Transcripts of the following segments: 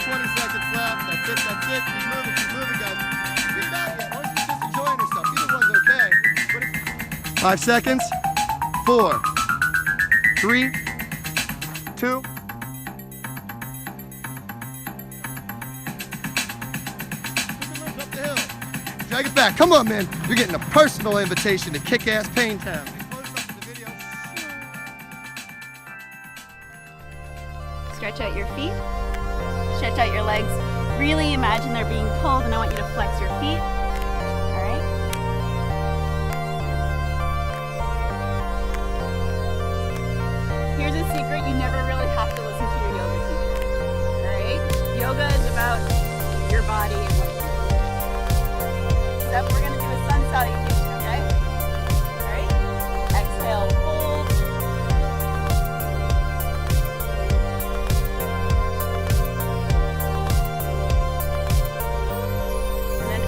20 seconds left. That's it. Keep moving, guys. Keep out yet. Or you're just enjoying yourself. Either one's okay. 5 seconds. 4, 3, 2. Up the hill. Drag it back. Come on, man. You're getting a personal invitation to Kick-Ass Pain Town. Stretch out your feet. Stretch out your legs. Really imagine they're being pulled, and I want you to flex your feet. All right. Here's a secret: you never really have to listen to your yoga teacher. All right. Yoga is about your body and what you do. So we're gonna do a sun salutation. Okay. All right. Exhale. Hold.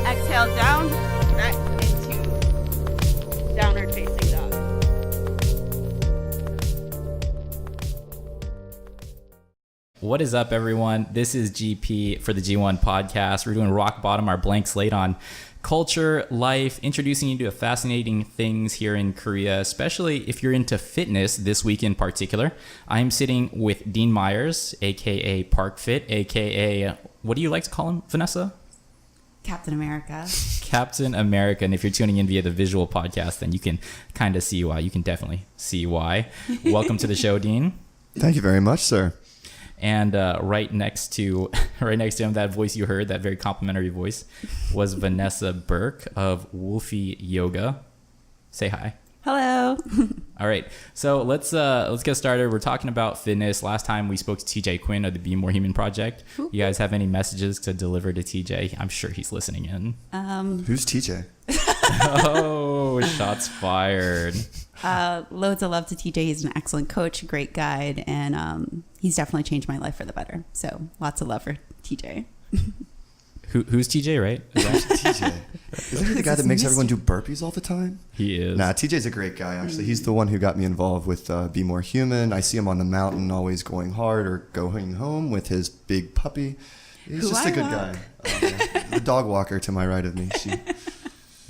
Exhale down, back into downward facing dog. What is up, everyone? This is GP for the G1 podcast. We're doing Rock Bottom, our blank slate on culture, life, introducing you to fascinating things here in Korea, especially if you're into fitness this week in particular. I'm sitting with Dean Myers, aka ParkFit, aka, what do you like to call him, Vanessa? Captain America. Captain America. And if you're tuning in via the visual podcast, then you can kind of see why. You can definitely see why. Welcome to the show, Dean. Thank you very much, sir. And right next to him, that voice you heard, that very complimentary voice, was Vanessa Burke of Wolfie Yoga. Say hi. Hello. All right, so let's get started. We're talking about fitness. Last time we spoke to TJ Quinn of the Be More Human Project. You guys have any messages to deliver to TJ? I'm sure he's listening in. Who's TJ? Oh, shots fired. Loads of love to TJ. He's an excellent coach, a great guide, and he's definitely changed my life for the better. So lots of love for TJ. Who's TJ, right? Is that TJ? Isn't he the guy that makes everyone do burpees all the time? He is. Nah, TJ's a great guy, actually. He's the one who got me involved with Be More Human. I see him on the mountain always going hard or going home with his big puppy. He's just a good guy. The dog walker to my right of me.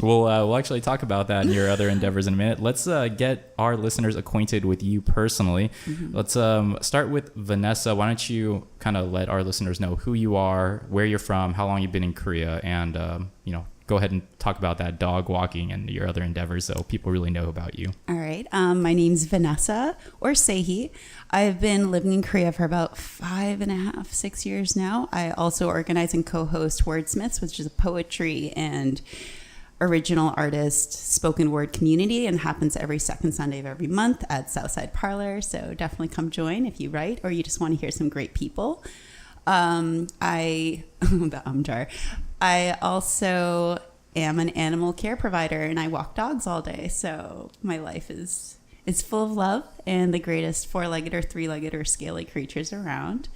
We'll actually talk about that and your other endeavors in a minute. Let's get our listeners acquainted with you personally. Mm-hmm. Let's start with Vanessa. Why don't you kind of let our listeners know who you are, where you're from, how long you've been in Korea, and go ahead and talk about that dog walking and your other endeavors so people really know about you. All right. My name's Vanessa, or Sehi. I've been living in Korea for about 5.5, 6 years now. I also organize and co-host Wordsmiths, which is a poetry and original artist spoken word community, and happens every second Sunday of every month at Southside Parlor. So definitely come join if you write or you just want to hear some great people. I also am an animal care provider, and I walk dogs all day. So my life is full of love and the greatest four-legged or three-legged or scaly creatures around.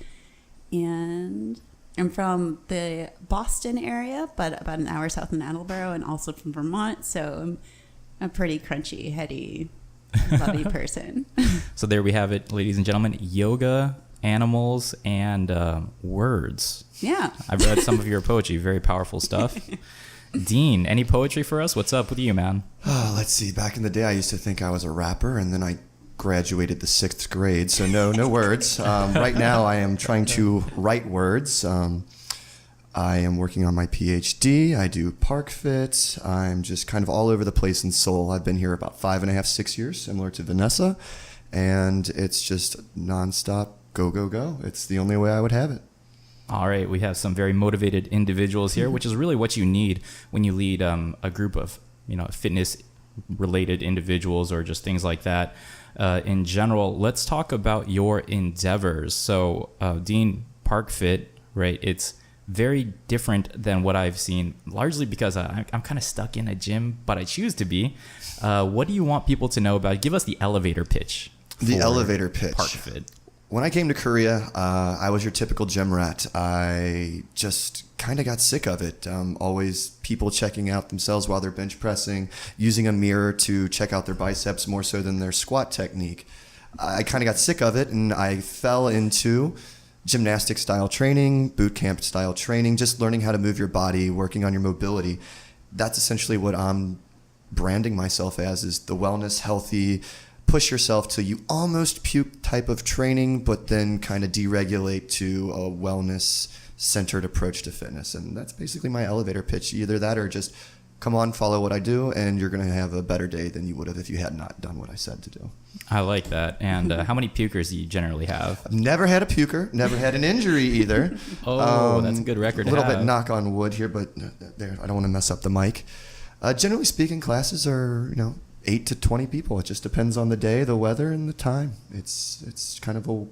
And I'm from the Boston area, but about an hour south in Attleboro, and also from Vermont. So I'm a pretty crunchy, heady, lovely person. So there we have it, ladies and gentlemen. Yoga, animals, and words. Yeah. I've read some of your poetry. Very powerful stuff. Dean, any poetry for us? What's up with you, man? Let's see. Back in the day, I used to think I was a rapper, and then I graduated the 6th grade, so no words. Right now I am trying to write words. I am working on my PhD. I do ParkFit. I'm just kind of all over the place in Seoul. I've been here about 5.5, 6 years, similar to Vanessa, and it's just nonstop go. It's the only way I would have it. All right, we have some very motivated individuals here, which is really what you need when you lead a group of fitness related individuals or just things like that. In general, let's talk about your endeavors. So, Dean, ParkFit, right? It's very different than what I've seen, largely because I'm kind of stuck in a gym, but I choose to be. What do you want people to know about? Give us the elevator pitch. The elevator pitch. ParkFit. When I came to Korea, I was your typical gym rat. I just kind of got sick of it. Always people checking out themselves while they're bench pressing, using a mirror to check out their biceps more so than their squat technique. I kind of got sick of it, and I fell into gymnastic style training, boot camp style training, just learning how to move your body, working on your mobility. That's essentially what I'm branding myself as, is the wellness, healthy, push yourself till you almost puke type of training, but then kind of deregulate to a wellness centered approach to fitness. And that's basically my elevator pitch. Either that or just come on, follow what I do, and you're going to have a better day than you would have if you had not done what I said to do. I like that. And how many pukers do you generally have? I've never had a puker, never had an injury either. That's a good record to have. A little bit knock on wood here, but there, I don't want to mess up the mic. Generally speaking, classes are, 8 to 20 people. It just depends on the day, the weather, and the time. It's kind of a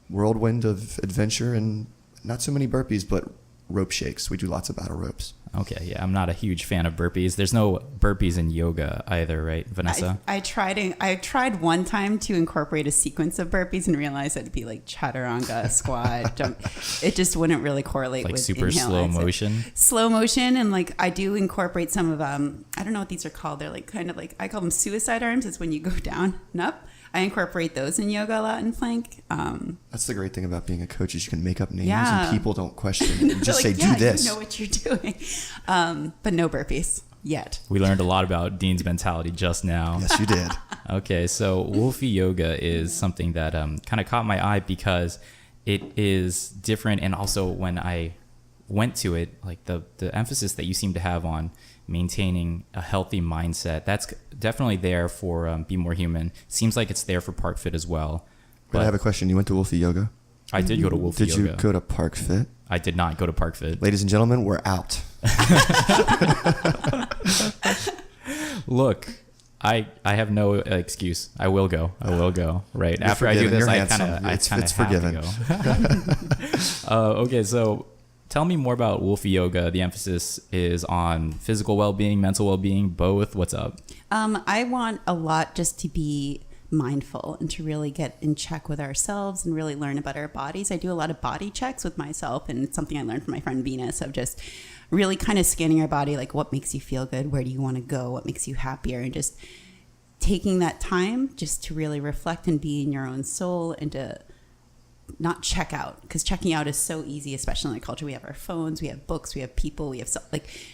whirlwind of adventure, and not so many burpees, but rope shakes. We do lots of battle ropes. Okay, yeah, I'm not a huge fan of burpees. There's no burpees in yoga either, right, Vanessa? I tried one time to incorporate a sequence of burpees and realized it'd be like chaturanga, squat, jump. It just wouldn't really correlate like with super inhale, slow exit. motion. Slow motion, and like I do incorporate some of I don't know what these are called. They're like kind of like, I call them suicide arms. It's when you go down and up. I incorporate those in yoga a lot in plank. That's the great thing about being a coach, is you can make up names Yeah. and people don't question it. And just like, say, do this. You know what you're doing. But no burpees yet. We learned a lot about Dean's mentality just now. Yes, you did. Okay, so Wolfie Yoga is something that kind of caught my eye because it is different, and also when I went to it, like the emphasis that you seem to have on maintaining a healthy mindset, that's definitely there for Be More Human. Seems like it's there for ParkFit as well. But I have a question. You went to Wolfie Yoga? I did go to Wolfie Did Yoga. you go to ParkFit? I did not go to ParkFit. Ladies and gentlemen, we're out. Look, I have no excuse. I will go. Right You're after I do forgiven. this, You're I handsome. kind of It's have forgiven. to go. Okay, so tell me more about Wolfie Yoga. The emphasis is on physical well-being, mental well-being, both. What's up? I want a lot just to be mindful and to really get in check with ourselves and really learn about our bodies. I do a lot of body checks with myself, and it's something I learned from my friend Venus, of just really kind of scanning our body, like what makes you feel good, where do you want to go, what makes you happier, and just taking that time just to really reflect and be in your own soul and to not check out, because checking out is so easy, especially in our culture. We have our phones, we have books, we have people, we have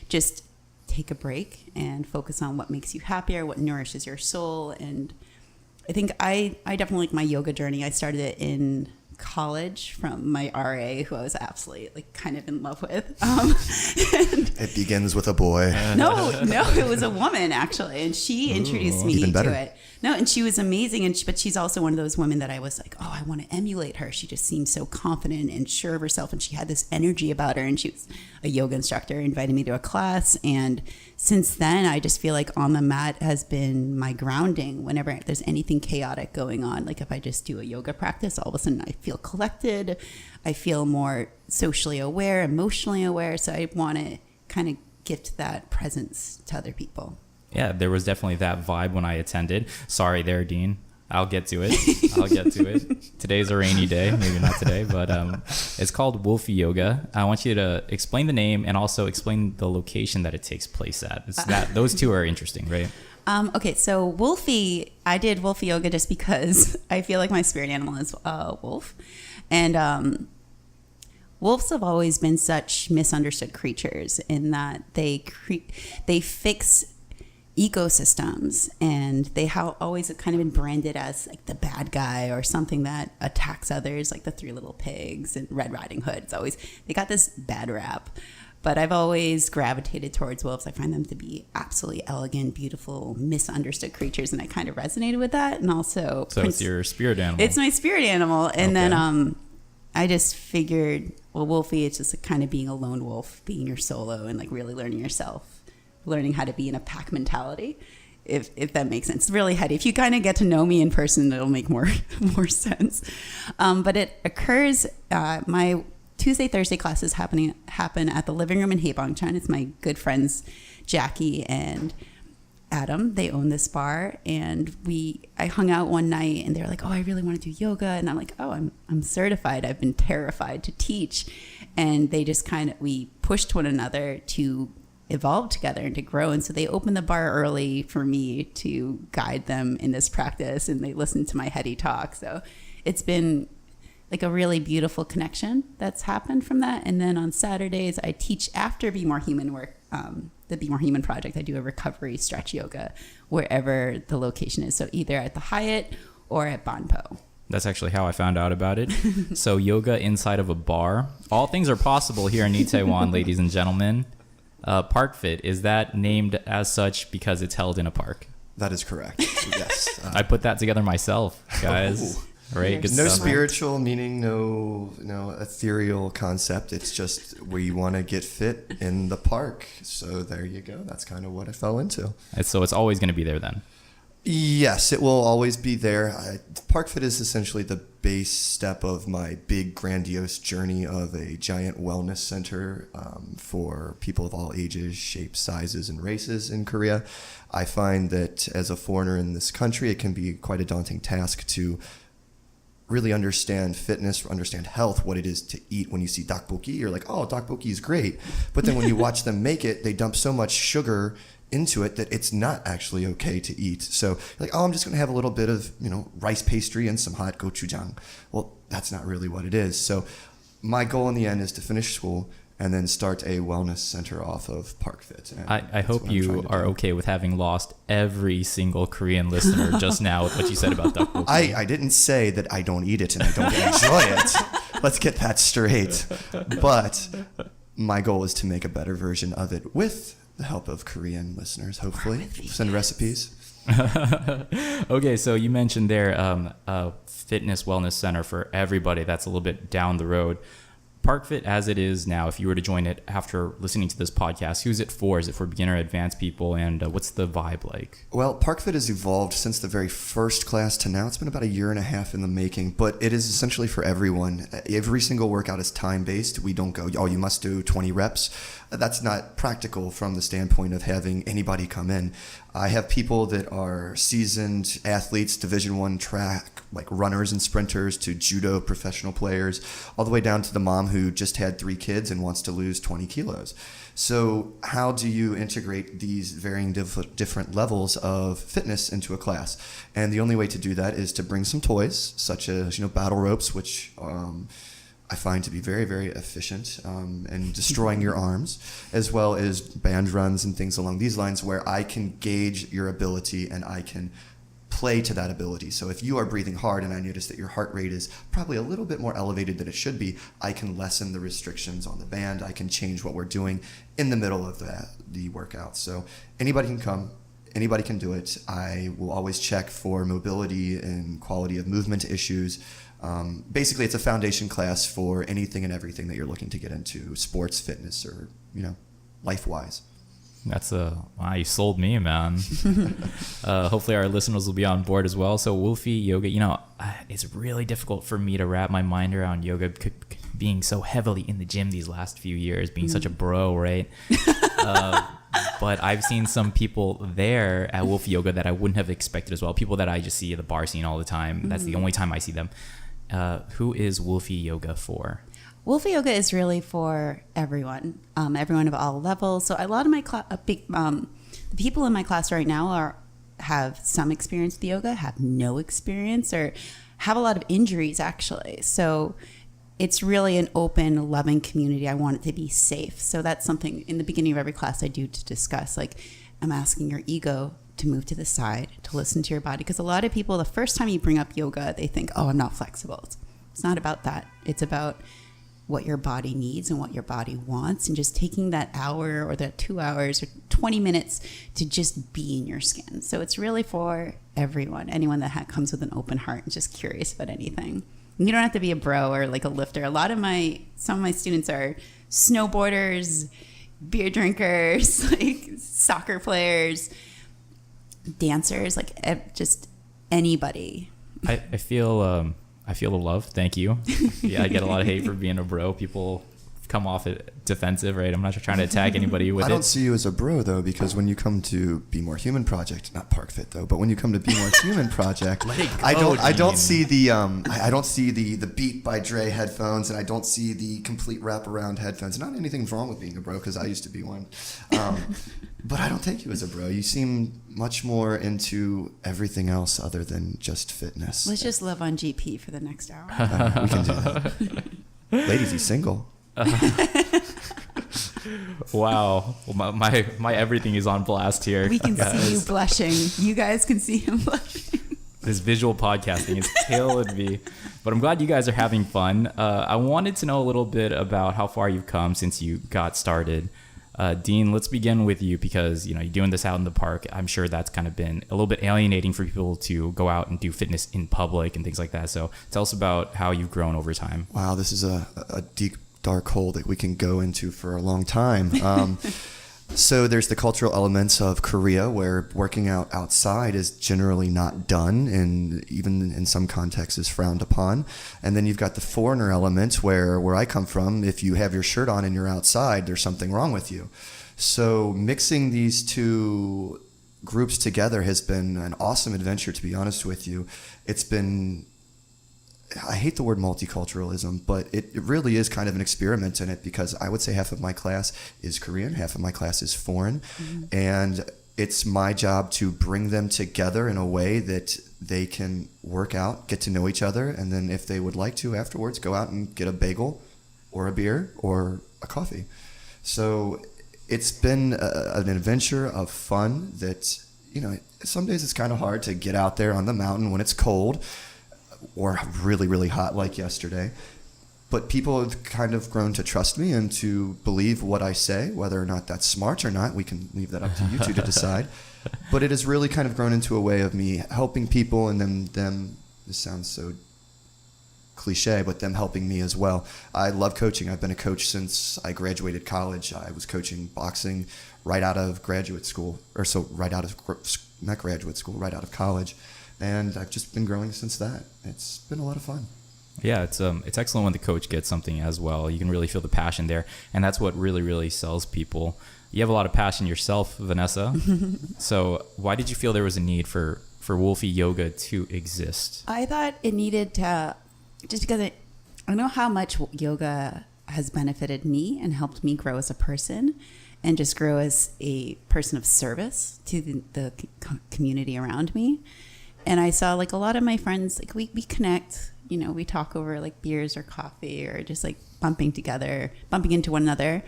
just take a break and focus on what makes you happier, what nourishes your soul. And I think I definitely like my yoga journey. I started it in college from my RA, who I was absolutely kind of in love with. It begins with a boy. No, it was a woman actually, and she introduced me to it. No, and she was amazing, but she's also one of those women that I was like, oh, I want to emulate her. She just seemed so confident and sure of herself, and she had this energy about her. And she was a yoga instructor, invited me to a class, and since then, I just feel like on the mat has been my grounding. Whenever there's anything chaotic going on, like if I just do a yoga practice, all of a sudden I feel collected. I feel more socially aware, emotionally aware. So I want to kind of gift that presence to other people. Yeah, there was definitely that vibe when I attended. Sorry there, Dean. I'll get to it. Today's a rainy day. Maybe not today, but it's called Wolfie Yoga. I want you to explain the name and also explain the location that it takes place at. Those two are interesting, right? Okay, so Wolfie, I did Wolfie Yoga just because I feel like my spirit animal is wolf. And wolves have always been such misunderstood creatures in that they fix ecosystems, and they have always kind of been branded as like the bad guy or something that attacks others, like the Three Little Pigs and Red Riding Hood. It's always, they got this bad rap. But I've always gravitated towards wolves. I find them to be absolutely elegant, beautiful, misunderstood creatures, and I kind of resonated with that. And also, so it's your spirit animal. It's my spirit animal. And then I just figured, well, Wolfie, it's just like kind of being a lone wolf, being your solo, and like really learning yourself, learning how to be in a pack mentality, if that makes sense. It's really heady. If you kind of get to know me in person, it'll make more sense. But it occurs, my Tuesday, Thursday classes happen at the living room in Haebongchun. It's my good friends, Jackie and Adam. They own this bar, and I hung out one night, and they're like, oh, I really want to do yoga. And I'm like, oh, I'm certified. I've been terrified to teach. And they just we pushed one another to evolve together and to grow. And so they opened the bar early for me to guide them in this practice, and they listened to my heady talk. So it's been like a really beautiful connection that's happened from that. And then on Saturdays, I teach after Be More Human work, the Be More Human project. I do a recovery stretch yoga wherever the location is. So either at the Hyatt or at Banpo. That's actually how I found out about it. So yoga inside of a bar. All things are possible here in Itaewon, ladies and gentlemen. ParkFit, is that named as such because it's held in a park? That is correct. Yes. I put that together myself, guys. Right? Good No stuff. spiritual meaning, no ethereal concept. It's just we want to get fit in the park. So there you go. That's kind of what I fell into. So it's always going to be there then? Yes, it will always be there. ParkFit is essentially the base step of my big, grandiose journey of a giant wellness center for people of all ages, shapes, sizes, and races in Korea. I find that as a foreigner in this country, it can be quite a daunting task to really understand fitness, understand health, what it is to eat. When you see tteokbokki, you're like, oh, tteokbokki is great. But then when you watch them make it, they dump so much sugar into it that it's not actually okay to eat. So you're like, oh, I'm just going to have a little bit of, rice pastry and some hot gochujang. Well, that's not really what it is. So my goal in the end is to finish school and then start a wellness center off of ParkFit. I hope you are okay with having lost every single Korean listener just now with what you said about tteokbokki. I didn't say that I don't eat it and I don't enjoy it. Let's get that straight. But my goal is to make a better version of it with the help of Korean listeners, hopefully. Send recipes. Okay, so you mentioned there a fitness wellness center for everybody. That's a little bit down the road. ParkFit as it is now, if you were to join it after listening to this podcast, who's it for? Is it for beginner, advanced people? And what's the vibe like? Well, ParkFit has evolved since the very first class to now. It's been about a year and a half in the making, but it is essentially for everyone. Every single workout is time-based. We don't go, oh, you must do 20 reps. That's not practical from the standpoint of having anybody come in. I have people that are seasoned athletes, Division I track, like runners and sprinters, to judo professional players, all the way down to the mom who just had 3 kids and wants to lose 20 kilos. So how do you integrate these varying different levels of fitness into a class? And the only way to do that is to bring some toys, such as battle ropes, which I find to be very, very efficient in destroying your arms, as well as band runs and things along these lines where I can gauge your ability and I can play to that ability. So if you are breathing hard and I notice that your heart rate is probably a little bit more elevated than it should be, I can lessen the restrictions on the band. I can change what we're doing in the middle of the workout. So anybody can come. Anybody can do it. I will always check for mobility and quality of movement issues. Basically, it's a foundation class for anything and everything that you're looking to get into, sports, fitness, or, life-wise. That's wow, you sold me, man. Hopefully our listeners will be on board as well. So Wolfie, yoga, it's really difficult for me to wrap my mind around yoga being so heavily in the gym these last few years, being such a bro, right? But I've seen some people there at Wolfie Yoga that I wouldn't have expected as well. People that I just see at the bar scene all the time. That's the only time I see them. Who is Wolfie Yoga for? Wolfie Yoga is really for everyone, everyone of all levels. So a lot of my the people in my class right now have some experience with yoga, have no experience, or have a lot of injuries actually. So it's really an open, loving community. I want it to be safe. So that's something in the beginning of every class I do to discuss. Like, I'm asking your ego to move to the side, to listen to your body. Because a lot of people, the first time you bring up yoga, they think, oh, I'm not flexible. It's not about that. It's about what your body needs and what your body wants, and just taking that hour or that 2 hours or 20 minutes to just be in your skin. So it's really for everyone, anyone that comes with an open heart and just curious about anything. You don't have to be a bro or like a lifter. Some of my students are snowboarders, beer drinkers, like soccer players, dancers, like just anybody. I feel the love. Thank you. Yeah, I get a lot of hate for being a bro. People come off defensive, right? I'm not trying to attack anybody with it. I don't see you as a bro though, because when you come to Be More Human Project, not ParkFit though, but when you come to Be More Human Project, I don't see the Beat by Dre headphones, and I don't see the complete wraparound headphones. Not anything wrong with being a bro, because I used to be one. But I don't take you as a bro. You seem much more into everything else other than just fitness. Let's just live on GP for the next hour. We can do that. Ladies, he's single. Wow. Well, my everything is on blast here. We can see you blushing. You guys can see him blushing. This visual podcasting is killing me. But I'm glad you guys are having fun. I wanted to know a little bit about how far you've come since you got started. Dean, let's begin with you, because you're doing this out in the park. I'm sure that's kind of been a little bit alienating for people to go out and do fitness in public and things like that. So tell us about how you've grown over time. Wow, this is a deep, dark hole that we can go into for a long time. So there's the cultural elements of Korea, where working out outside is generally not done, and even in some contexts is frowned upon. And then you've got the foreigner element, where I come from, if you have your shirt on and you're outside, there's something wrong with you. So mixing these two groups together has been an awesome adventure, to be honest with you. It's been, I hate the word multiculturalism, but it really is kind of an experiment in it, because I would say half of my class is Korean, half of my class is foreign. Mm-hmm. And it's my job to bring them together in a way that they can work out, get to know each other, and then if they would like to afterwards, go out and get a bagel or a beer or a coffee. So it's been an adventure of fun that, some days it's kind of hard to get out there on the mountain when it's cold, or really, really hot like yesterday. But people have kind of grown to trust me and to believe what I say. Whether or not that's smart or not, we can leave that up to you two to decide. But it has really kind of grown into a way of me helping people, and them, this sounds so cliche, but them helping me as well. I love coaching. I've been a coach since I graduated college. I was coaching boxing right out of graduate school, right out of college. And I've just been growing since that. It's been a lot of fun. Yeah, it's excellent when the coach gets something as well. You can really feel the passion there, and that's what really, really sells people. You have a lot of passion yourself, Vanessa. So why did you feel there was a need for Wolfie Yoga to exist? I thought it needed to, just because I know how much yoga has benefited me and helped me grow as a person, and just grow as a person of service to the community around me. And I saw a lot of my friends, we connect, we talk over beers or coffee, or just bumping into one another.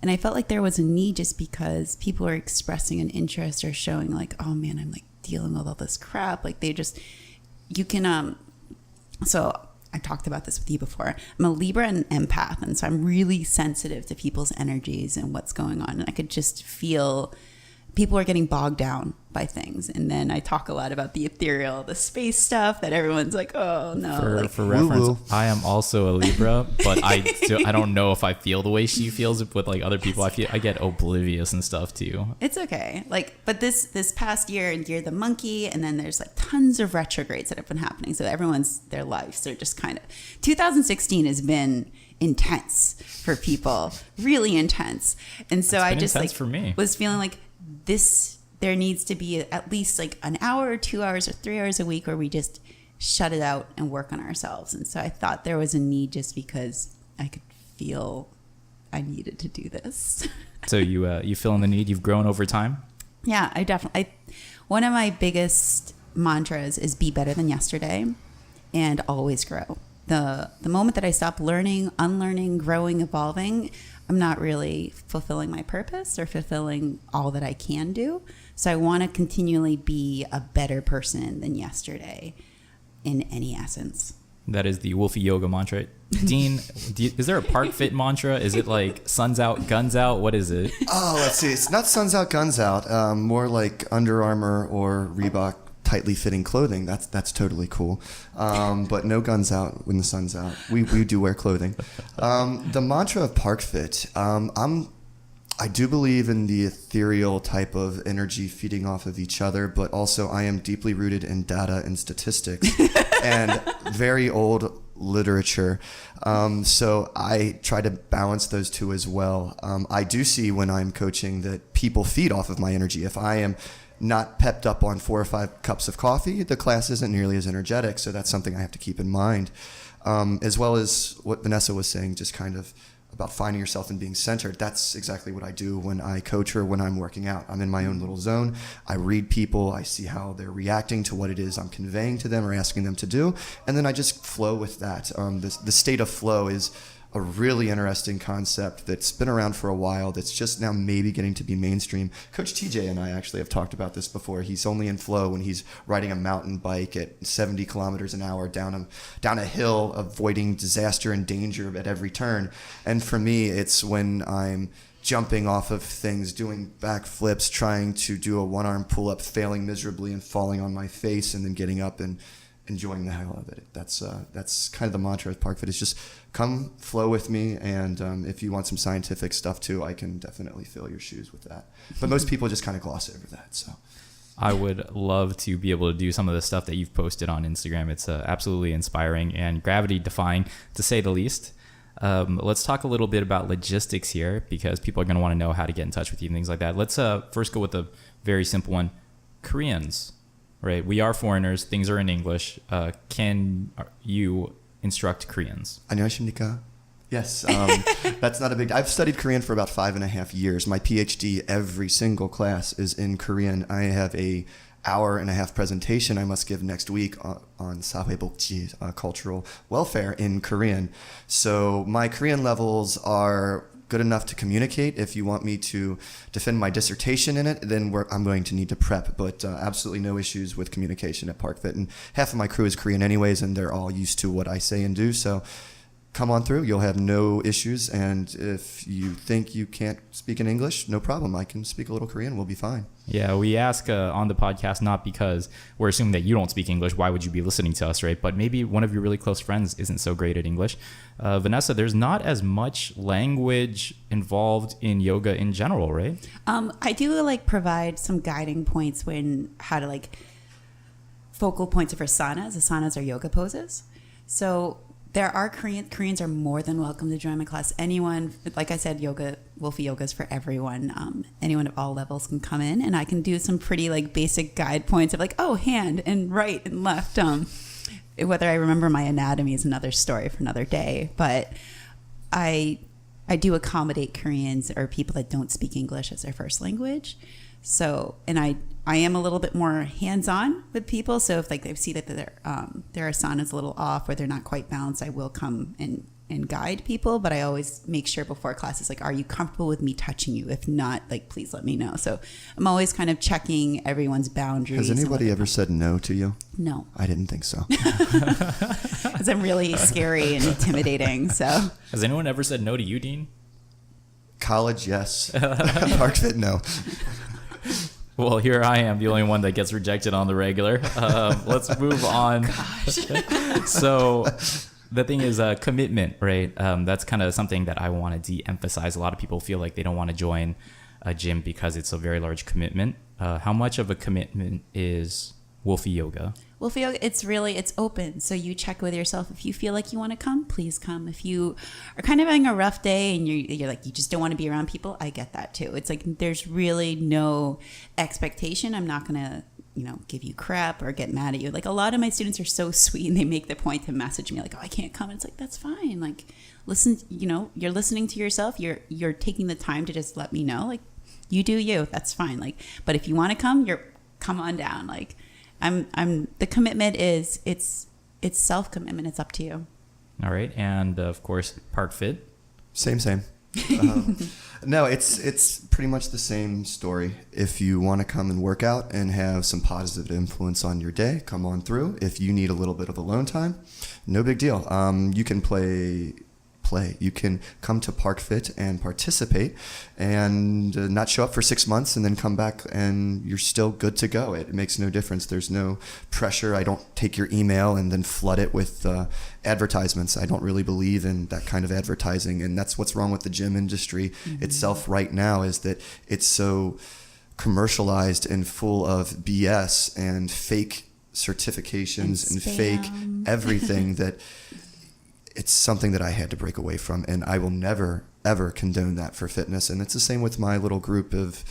And I felt like there was a need, just because people are expressing an interest or showing oh man, I'm dealing with all this crap. So I talked about this with you before. I'm a Libra and empath. And so I'm really sensitive to people's energies and what's going on. And I could just feel people are getting bogged down by things. And then I talk a lot about the ethereal, the space stuff that everyone's oh no. For reference, I am also a Libra, but I don't know if I feel the way she feels with other people. I get oblivious and stuff too. It's okay. But this past year, you're the monkey, and then there's tons of retrogrades that have been happening. So their lives are just 2016 has been intense for people, really intense. And so I just for me. Was feeling there needs to be at least an hour or 2 hours or 3 hours a week where we just shut it out and work on ourselves. And so I thought there was a need, just because I could feel I needed to do this. So you feeling the need? You've grown over time? Yeah, I definitely. One of my biggest mantras is be better than yesterday and always grow. The moment that I stop learning, unlearning, growing, evolving, I'm not really fulfilling my purpose or fulfilling all that I can do. So I want to continually be a better person than yesterday in any essence. That is the Wolfie Yoga mantra. Dean, is there a ParkFit mantra? Is it suns out, guns out? What is it? Oh, let's see. It's not suns out, guns out. More like Under Armour or Reebok tightly fitting clothing. That's totally cool. But no guns out when the sun's out. We do wear clothing. The mantra of ParkFit. I do believe in the ethereal type of energy feeding off of each other, but also I am deeply rooted in data and statistics and very old literature. So I try to balance those two as well. I do see when I'm coaching that people feed off of my energy. If I am not pepped up on 4 or 5 cups of coffee, the class isn't nearly as energetic. So that's something I have to keep in mind. As well as what Vanessa was saying, just kind of about finding yourself and being centered. That's exactly what I do when I coach or when I'm working out. I'm in my own little zone. I read people. I see how they're reacting to what it is I'm conveying to them or asking them to do. And then I just flow with that. The state of flow is a really interesting concept that's been around for a while that's just now maybe getting to be mainstream. Coach TJ and I actually have talked about this before. He's only in flow when he's riding a mountain bike at 70 kilometers an hour down a hill, avoiding disaster and danger at every turn. And for me, it's when I'm jumping off of things, doing backflips, trying to do a one-arm pull-up, failing miserably and falling on my face, and then getting up and enjoying the hell of it. That's kind of the mantra of ParkFit, is just come flow with me, and if you want some scientific stuff too, I can definitely fill your shoes with that. But most people just kind of gloss over that. So I would love to be able to do some of the stuff that you've posted on Instagram. It's absolutely inspiring and gravity defying, to say the least. Let's talk a little bit about logistics here, because people are going to want to know how to get in touch with you and things like that. Let's first go with a very simple one. Koreans, right? We are foreigners. Things are in English. Can you instruct Koreans? 안녕하십니까? Yes, that's not a big... I've studied Korean for about 5.5 years. My PhD, every single class is in Korean. I have a hour-and-a-half presentation I must give next week on 사회복지, cultural welfare in Korean. So my Korean levels are good enough to communicate. If you want me to defend my dissertation in it, then I'm going to need to prep, but absolutely no issues with communication at ParkFit. And half of my crew is Korean anyways, and they're all used to what I say and do. So come on through. You'll have no issues. And if you think you can't speak in English, no problem. I can speak a little Korean. We'll be fine. Yeah, we ask on the podcast not because we're assuming that you don't speak English. Why would you be listening to us, right? But maybe one of your really close friends isn't so great at English. Vanessa, there's not as much language involved in yoga in general, right? I do provide some guiding points how to focal points of asanas. Asanas are yoga poses. So there are Koreans are more than welcome to join my class. Anyone, like I said, Wolfie yoga is for everyone. Anyone of all levels can come in, and I can do some pretty basic guide points of hand and right and left. Whether I remember my anatomy is another story for another day, but I do accommodate Koreans or people that don't speak English as their first language. So, and I am a little bit more hands-on with people. So if they see that their asana is a little off or they're not quite balanced, I will come and guide people. But I always make sure before classes, are you comfortable with me touching you? If not, please let me know. So I'm always kind of checking everyone's boundaries. Has anybody ever said no to you? No. I didn't think so. Because I'm really scary and intimidating. So has anyone ever said no to you, Dean? College, yes. ParkFit, no. Well, here I am, the only one that gets rejected on the regular. Let's move on. So the thing is commitment, right? That's kind of something that I want to de-emphasize. A lot of people feel like they don't want to join a gym because it's a very large commitment. How much of a commitment is Wolfie Yoga? Wolfie Yoga, it's open. So you check with yourself. If you feel like you want to come, please come. If you are kind of having a rough day and you're you just don't want to be around people, I get that too. It's there's really no expectation. I'm not going to, give you crap or get mad at you. A lot of my students are so sweet and they make the point to message me I can't come. And it's that's fine. Listen, you're listening to yourself. You're taking the time to just let me know. You do you. That's fine. But if you want to come, come on down. I'm the commitment is it's self-commitment. It's up to you. All right. And of course, ParkFit. Same. No, it's pretty much the same story. If you want to come and work out and have some positive influence on your day, come on through. If you need a little bit of alone time, no big deal. You can play. You can come to ParkFit and participate and not show up for 6 months and then come back and you're still good to go. It makes no difference. There's no pressure. I don't take your email and then flood it with advertisements. I don't really believe in that kind of advertising, and that's what's wrong with the gym industry itself right now, is that it's so commercialized and full of BS and fake certifications and fake everything that it's something that I had to break away from, and I will never, ever condone that for fitness. And it's the same with my little group of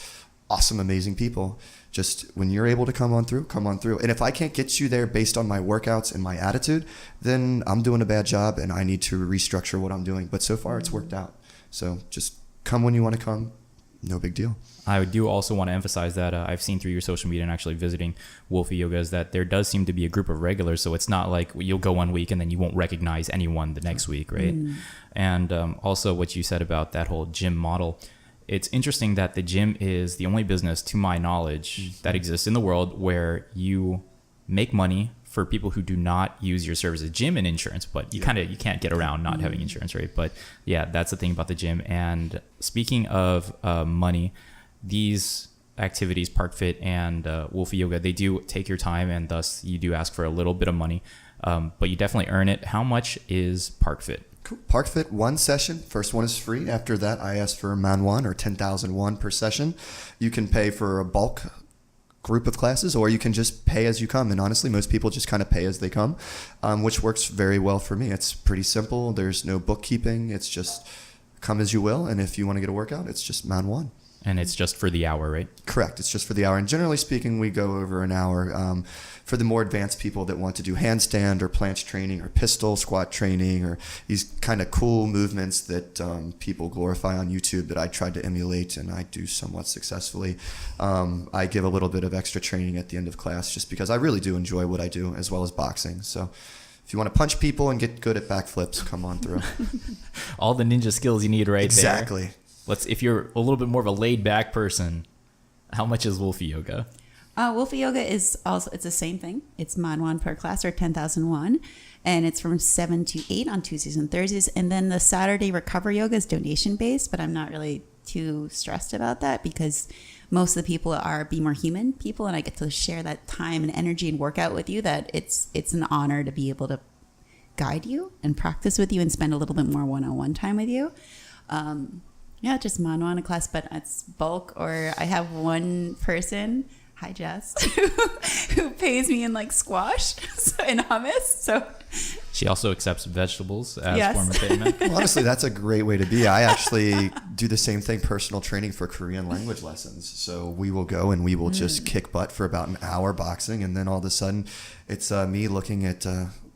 awesome, amazing people. Just when you're able to come on through, come on through. And if I can't get you there based on my workouts and my attitude, then I'm doing a bad job and I need to restructure what I'm doing. But so far it's worked out. So just come when you want to come. No big deal. I do also want to emphasize that I've seen through your social media and actually visiting Wolfie Yoga is that there does seem to be a group of regulars. So it's not like you'll go one week and then you won't recognize anyone the next week, right? And also what you said about that whole gym model. It's interesting that the gym is the only business, to my knowledge, that exists in the world where you make money for people who do not use your services. Gym and insurance, but you can't get around not having insurance, right? But yeah, that's the thing about the gym. And speaking of money, these activities, ParkFit and Wolfie Yoga, they do take your time, and thus you do ask for a little bit of money, but you definitely earn it. How much is ParkFit? Cool. ParkFit, one session. First one is free. After that, I ask for man won, or 10,000 won per session. You can pay for a bulk group of classes, or you can just pay as you come. And honestly, most people just kind of pay as they come, which works very well for me. It's pretty simple. There's no bookkeeping. It's just come as you will. And if you want to get a workout, it's just man won. And it's just for the hour, right? Correct. It's just for the hour. And generally speaking, we go over an hour. For the more advanced people that want to do handstand or planche training or pistol squat training or these kind of cool movements that people glorify on YouTube that I tried to emulate and I do somewhat successfully, I give a little bit of extra training at the end of class just because I really do enjoy what I do, as well as boxing. So if you want to punch people and get good at backflips, come on through. All the ninja skills you need right exactly. there. If you're a little bit more of a laid back person, how much is Wolfie Yoga? Wolfie Yoga is also, it's the same thing. It's man won per class, or 10,000 won. And it's from 7 to 8 on Tuesdays and Thursdays. And then the Saturday recovery yoga is donation based, but I'm not really too stressed about that because most of the people are Be More Human people. And I get to share that time and energy and workout with you, that it's an honor to be able to guide you and practice with you and spend a little bit more one-on-one time with you. Yeah, just man won a class, but it's bulk, or I have one person, hi Jess, who pays me in like squash and hummus. So she also accepts vegetables as form of payment. Well, honestly, that's a great way to be. I actually do the same thing, personal training for Korean language lessons. So we will go and we will just kick butt for about an hour boxing, and then all of a sudden it's me looking at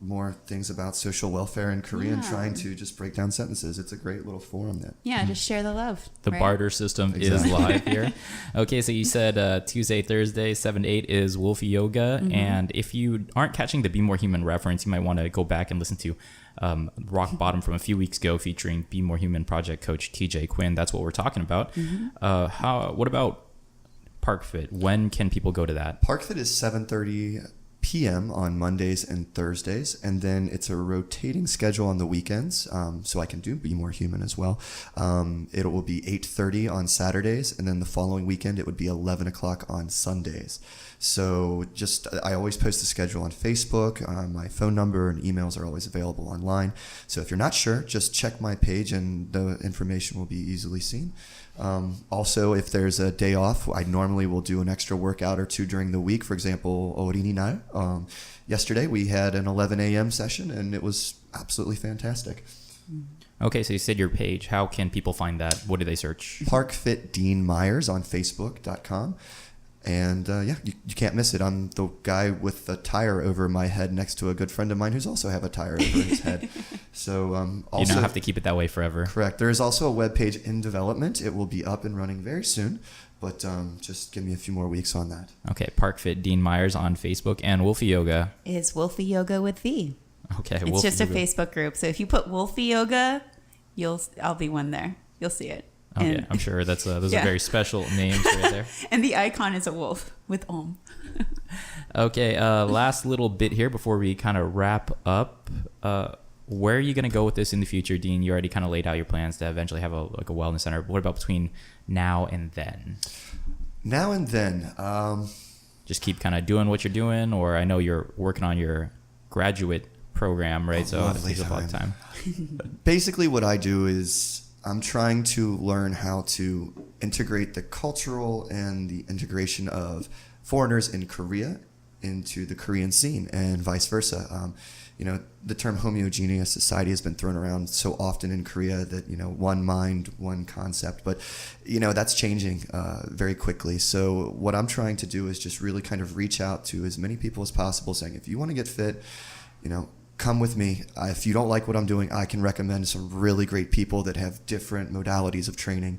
more things about social welfare in Korean, trying to just break down sentences. It's a great little forum there. Yeah, just share the love. The barter system is live here. Okay, so you said Tuesday, Thursday, 7 to 8 is Wolfie Yoga. And if you aren't catching the Be More Human reference, you might want to go back and listen to Rock Bottom from a few weeks ago featuring Be More Human project coach TJ Quinn. That's what we're talking about. What about ParkFit? When can people go to that? ParkFit is 7:30 p.m. on Mondays and Thursdays, and then it's a rotating schedule on the weekends, so I can do Be More Human as well. It will be 8:30 on Saturdays, and then the following weekend it would be 11 o'clock on Sundays. So I always post the schedule on Facebook. My phone number and emails are always available online. So if you're not sure, just check my page and the information will be easily seen. Also, if there's a day off, I normally will do an extra workout or two during the week. For example, 어린이날. Yesterday we had an 11 a.m. session and it was absolutely fantastic. Okay, so you said your page. How can people find that? What do they search? ParkFit Dean Myers on Facebook.com. And you can't miss it. I'm the guy with the tire over my head next to a good friend of mine who's also have a tire over his head. So also, you don't have to keep it that way forever. Correct. There is also a web page in development. It will be up and running very soon, but just give me a few more weeks on that. Okay, ParkFit Dean Myers on Facebook, and Wolfie Yoga is Wolfie Yoga with V. Okay, it's Wolfie just a Yoga. Facebook group. So if you put Wolfie Yoga, I'll be one there. You'll see it. Okay, And, I'm sure those are very special names right there. And the icon is a wolf with Om. Okay, last little bit here before we kind of wrap up. Where are you going to go with this in the future, Dean? You already kind of laid out your plans to eventually have a wellness center. What about between now and then? Now and then. Just keep kind of doing what you're doing, or I know you're working on your graduate program, right? So it takes up a lot of time. Basically, what I do is I'm trying to learn how to integrate the cultural and the integration of foreigners in Korea into the Korean scene and vice versa. the term homogeneous society has been thrown around so often in Korea that, one mind, one concept, but, that's changing very quickly. So what I'm trying to do is just really kind of reach out to as many people as possible, saying, if you want to get fit, come with me. If you don't like what I'm doing, I can recommend some really great people that have different modalities of training.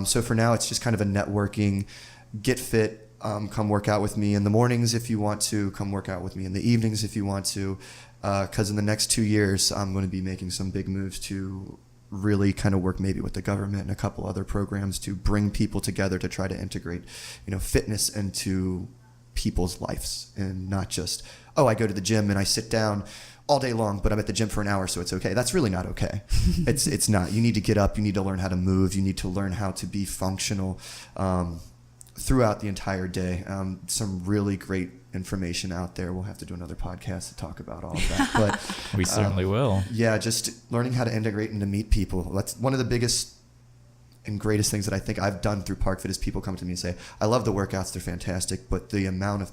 So for now, it's just kind of a networking, get fit, come work out with me in the mornings if you want to, come work out with me in the evenings if you want to, because in the next 2 years, I'm going to be making some big moves to really kind of work maybe with the government and a couple other programs to bring people together to try to integrate, fitness into people's lives, and not just, I go to the gym and I sit down all day long, but I'm at the gym for an hour, so it's okay. That's really not okay. It's not. You need to get up. You need to learn how to move. You need to learn how to be functional throughout the entire day. Some really great information out there. We'll have to do another podcast to talk about all of that. But we certainly will. Yeah, just learning how to integrate and to meet people. That's one of the biggest and greatest things that I think I've done through ParkFit is people come to me and say, I love the workouts. They're fantastic. But the amount of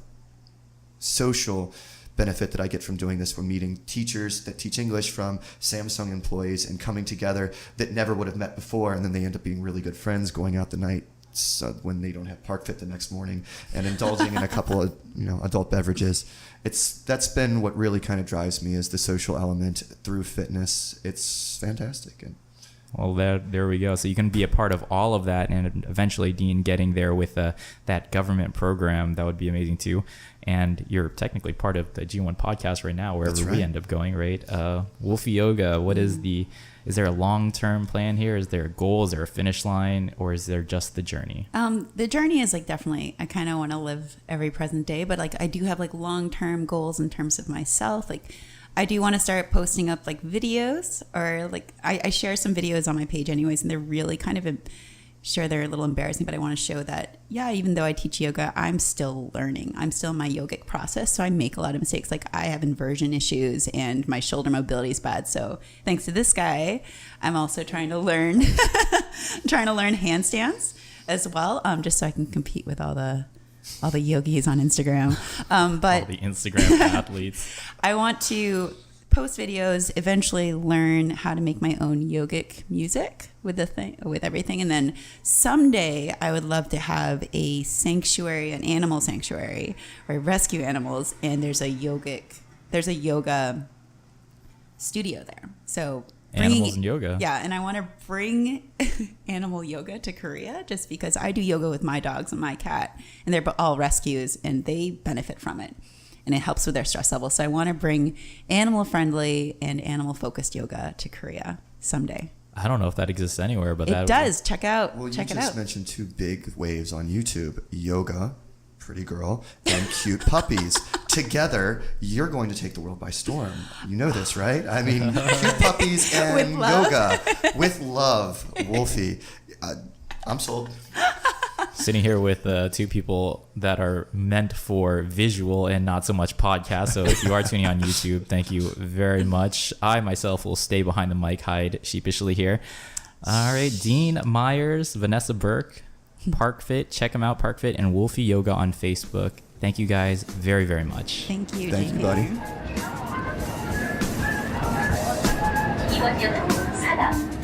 social benefit that I get from doing this, from meeting teachers that teach English from Samsung employees and coming together that never would have met before, and then they end up being really good friends, going out the night when they don't have ParkFit the next morning, and indulging in a couple of adult beverages. That's been what really kind of drives me, is the social element through fitness. It's fantastic. And well, there we go. So you can be a part of all of that, and eventually, Dean, getting there with that government program, that would be amazing too. And you're technically part of the G1 podcast right now, wherever we end up going, right? Wolfie Yoga, is there a long-term plan here? Is there a goal? Is there a finish line? Or is there just the journey? The journey is definitely, I kind of want to live every present day, but I do have long-term goals in terms of myself. I do want to start posting up videos, or I share some videos on my page anyways, and they're really kind of they're a little embarrassing, but I want to show that, even though I teach yoga, I'm still learning. I'm still in my yogic process, so I make a lot of mistakes. I have inversion issues and my shoulder mobility is bad. So thanks to this guy, I'm also trying to learn handstands as well, just so I can compete with all the yogis on Instagram. But all the Instagram athletes. I want to post videos, eventually learn how to make my own yogic music with everything, and then someday I would love to have a sanctuary, an animal sanctuary, where I rescue animals, and there's a yoga studio there. So animals and yoga. Yeah, and I want to bring animal yoga to Korea, just because I do yoga with my dogs and my cat, and they're all rescues, and they benefit from it. And it helps with their stress levels. So I want to bring animal-friendly and animal-focused yoga to Korea someday. I don't know if that exists anywhere, but it does. Check it out. You just mentioned two big waves on YouTube: yoga, pretty girl, and cute puppies. Together, you're going to take the world by storm. You know this, right? I mean, cute puppies and yoga with love. Wolfie, I'm sold. Sitting here with two people that are meant for visual and not so much podcast. So if you are tuning on YouTube, thank you very much. I myself will stay behind the mic, hide sheepishly here. All right, Dean Myers, Vanessa Burke, ParkFit. Check them out, ParkFit, and Wolfie Yoga on Facebook. Thank you guys very, very much. Thank you. Thank you, buddy. 이번 역은 4번